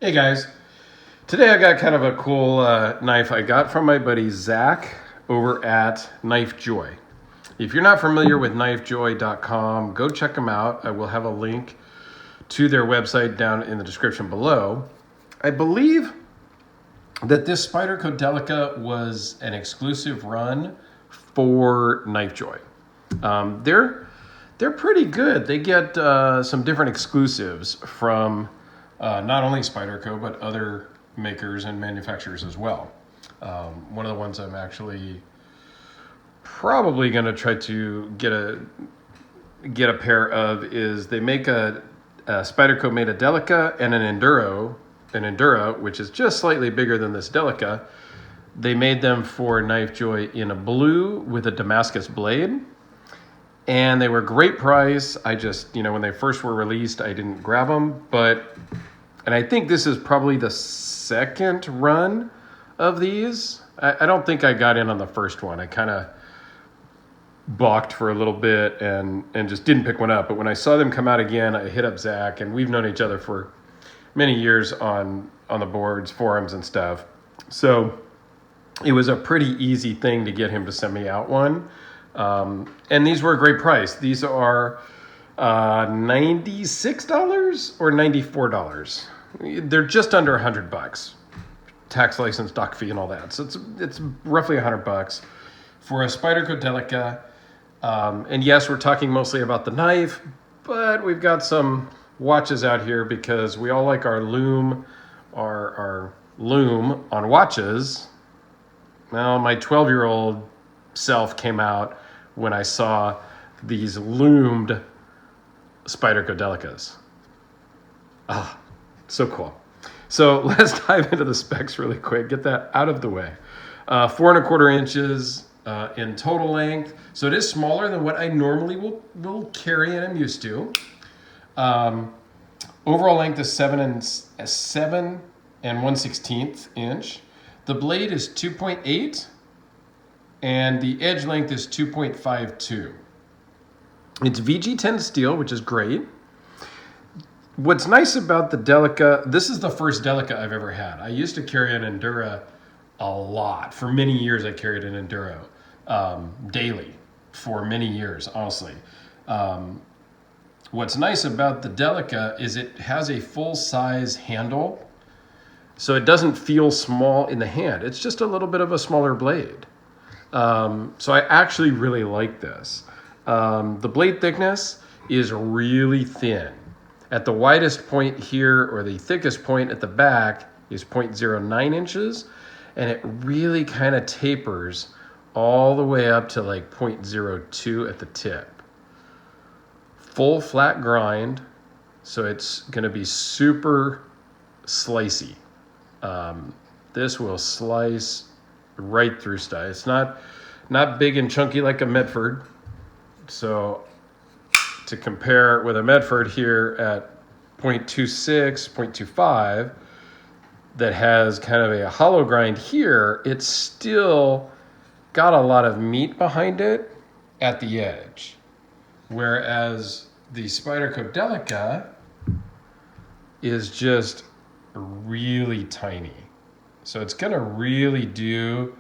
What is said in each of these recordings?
Hey guys, today I got kind of a cool knife I got from my buddy Zach over at KnifeJoy. If you're not familiar with knifejoy.com, go check them out. I will have a link to their website down in the description below. I believe that this Spyderco Delica was an exclusive run for KnifeJoy. They're pretty good. They get some different exclusives from not only Spyderco, but other makers and manufacturers as well. One of the ones I'm actually probably going to try to get a pair of is they make a Spyderco made a Delica and an Endura, which is just slightly bigger than this Delica. They made them for KnifeJoy in a blue with a Damascus blade. And they were great price. I just, when they first were released, I didn't grab them. And I think this is probably the second run of these. I don't think I got in on the first one. I kind of balked for a little bit and just didn't pick one up. But when I saw them come out again, I hit up Zach, and we've known each other for many years on the boards, forums, and stuff. So it was a pretty easy thing to get him to send me out one. And these were a great price. These are $96 or $94. They're just under $100. Tax, license, doc fee, and all that. So it's roughly $100 for a Spyderco Delica. And yes, we're talking mostly about the knife, but we've got some watches out here because we all like our loom on watches. Well, my 12-year-old self came out when I saw these loomed Spyderco Delicas. Ah, so cool. So let's dive into the specs really quick, get that out of the way. 4¼ inches in total length. So it is smaller than what I normally will carry and I'm used to. Overall length is 7 1/16 inch. The blade is 2.8 and the edge length is 2.52. It's VG10 steel, which is great. What's nice about the Delica, this is the first Delica I've ever had. I used to carry an Endura a lot. For many years, I carried an Enduro daily for many years, honestly. What's nice about the Delica is it has a full-size handle, so it doesn't feel small in the hand. It's just a little bit of a smaller blade. So I actually really like this. The blade thickness is really thin. At the widest point here, or the thickest point at the back, is 0.09 inches, and it really kind of tapers all the way up to like 0.02 at the tip. Full flat grind, so it's going to be super slicey. This will slice right through stuff. It's not big and chunky like a Medford. So to compare with a Medford here at 0.26, 0.25, that has kind of a hollow grind here, it's still got a lot of meat behind it at the edge. Whereas the Spyderco Delica is just really tiny. So it's going to really do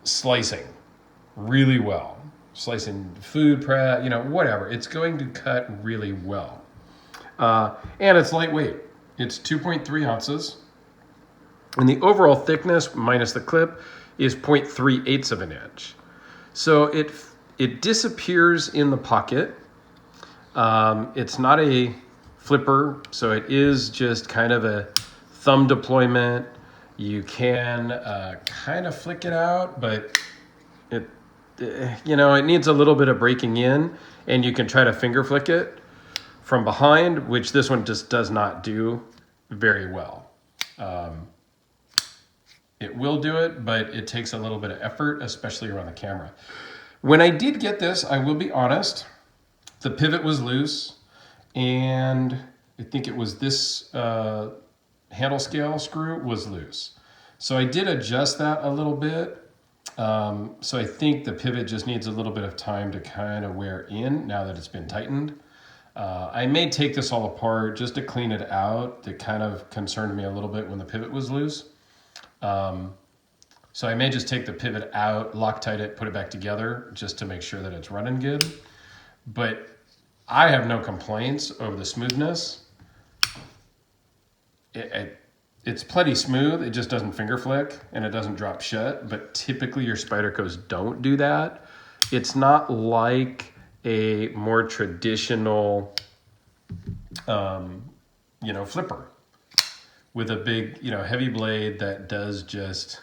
slicing really well. Slicing food prep, whatever. It's going to cut really well. And it's lightweight. It's 2.3 ounces. And the overall thickness, minus the clip, is 0.38 of an inch. So it disappears in the pocket. It's not a flipper, so it is just kind of a thumb deployment. You can kind of flick it out, but it needs a little bit of breaking in, and you can try to finger flick it from behind, which this one just does not do very well. It will do it, but it takes a little bit of effort, especially around the camera. When I did get this, I will be honest, the pivot was loose, and I think it was this handle scale screw was loose. So I did adjust that a little bit. So I think the pivot just needs a little bit of time to kind of wear in now that it's been tightened. I may take this all apart just to clean it out. It kind of concerned me a little bit when the pivot was loose. So I may just take the pivot out, Loctite it, put it back together just to make sure that it's running good. But I have no complaints over the smoothness. It's plenty smooth. It just doesn't finger flick and it doesn't drop shut. But typically your Spydercos don't do that. It's not like a more traditional, flipper with a big, heavy blade that does just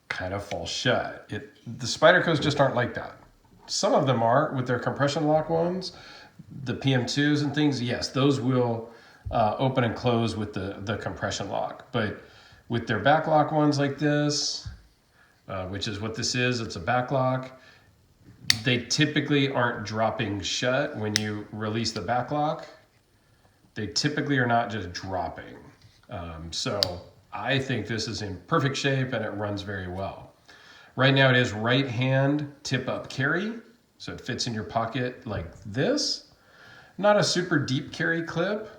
kind of fall shut. The Spydercos just aren't like that. Some of them are with their compression lock ones, the PM2s and things. Yes, those will open and close with the compression lock. But with their back lock ones like this, which is what this is, it's a back lock. They typically aren't dropping shut when you release the back lock. They typically are not just dropping. So I think this is in perfect shape and it runs very well. Right now it is right hand tip up carry. So it fits in your pocket like this. Not a super deep carry clip.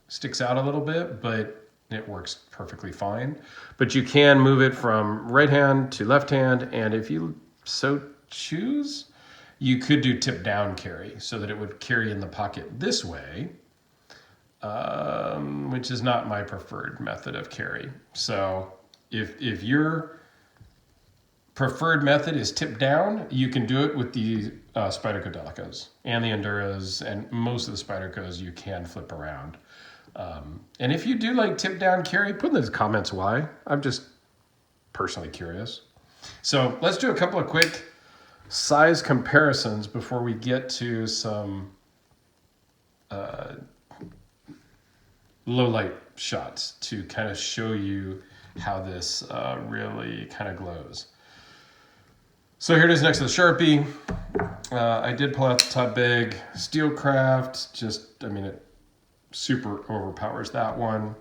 Sticks out a little bit, but it works perfectly fine. But you can move it from right hand to left hand. And if you so choose, you could do tip down carry so that it would carry in the pocket this way. Which is not my preferred method of carry. So if your preferred method is tip down, you can do it with the Spyderco Delicas and the Enduras, and most of the Spydercos you can flip around. And if you do like tip down carry, put in the comments why. I'm just personally curious. So let's do a couple of quick size comparisons before we get to some low light shots to kind of show you how this really kind of glows. So here it is next to the Sharpie. I did pull out the top bag Steelcraft. It super overpowers that one.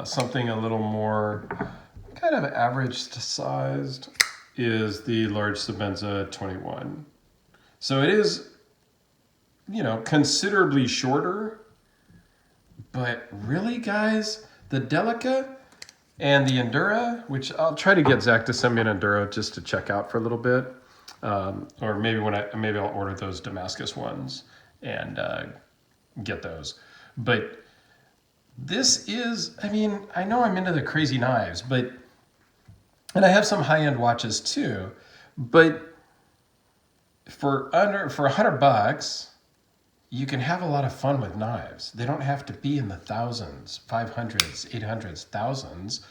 Something a little more kind of average sized is the large Sebenza 21. So it is, considerably shorter. But really, guys, the Delica and the Endura, which I'll try to get Zach to send me an Endura just to check out for a little bit, or maybe I'll order those Damascus ones and get those. But this is, I know I'm into the crazy knives, and I have some high-end watches too, but for $100. You can have a lot of fun with knives. They don't have to be in the thousands, 500s, 800s, thousands,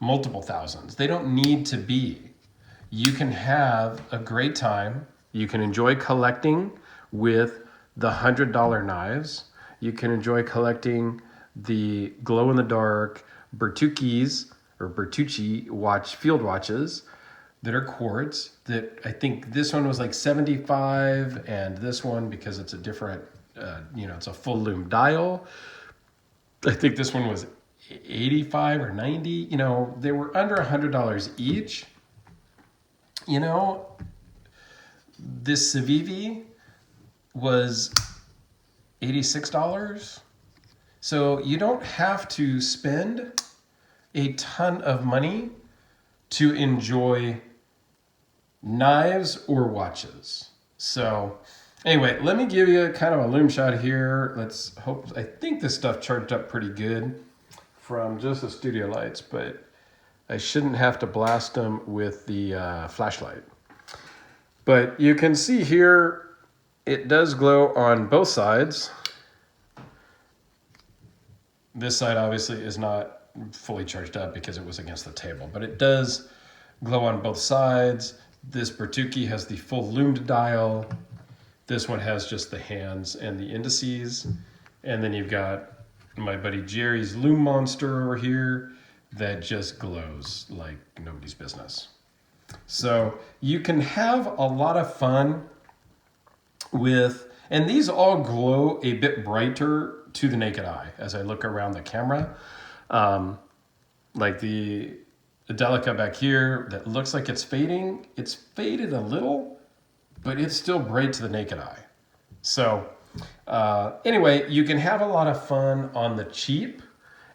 multiple thousands. They don't need to be. You can have a great time. You can enjoy collecting with the $100 knives. You can enjoy collecting the glow-in-the-dark Bertucci's or Bertucci field watches that are quartz. That I think this one was like 75, and this one, because it's a different, it's a full lume dial. I think this one was 85 or 90. They were under $100 each. This Civivi was $86. So you don't have to spend a ton of money to enjoy knives or watches. So anyway, let me give you kind of a lume shot here. I think this stuff charged up pretty good from just the studio lights, but I shouldn't have to blast them with the flashlight. But you can see here, it does glow on both sides. This side obviously is not fully charged up because it was against the table, but it does glow on both sides. This Bertucci has the full lumed dial. This one has just the hands and the indices. And then you've got my buddy Jerry's Lume Monster over here that just glows like nobody's business. So you can have a lot of fun with, and these all glow a bit brighter to the naked eye as I look around the camera. Like the Delica back here that looks like it's fading. It's faded a little, but it's still bright to the naked eye. So anyway, you can have a lot of fun on the cheap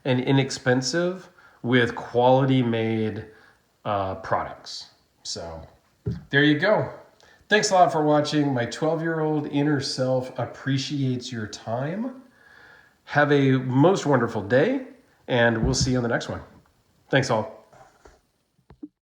and inexpensive with quality made products. So there you go. Thanks a lot for watching. My 12-year-old inner self appreciates your time. Have a most wonderful day, and we'll see you on the next one. Thanks all.